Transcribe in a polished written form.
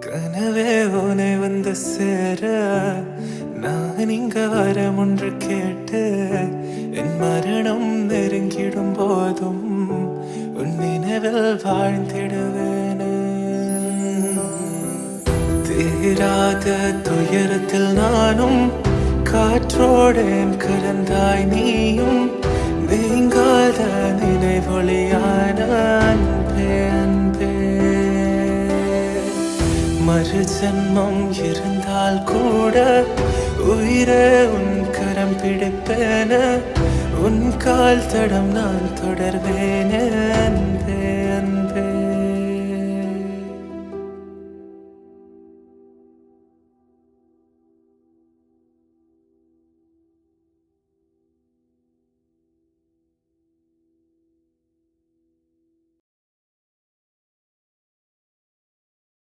கனவே உனை வந்து சேர நான் இங்க வரம் ஒன்று கேட்டு என் மரணம் நெருங்கிடும் போதும் உன் நினைவில் வாழ்ந்திடுவேனே. தீராத துயரத்தில் நானும் காற்றோடேன் கலந்தாய் நீயும் நீங்காத நினைவொளியான அன்பே அன்பே. மறு ஜன்மம் இருந்தால் கூட உயிரே உன் கரம் பிடிப்பேன உன் கால் தடம் நான் தொடர்வேன் அன்பே.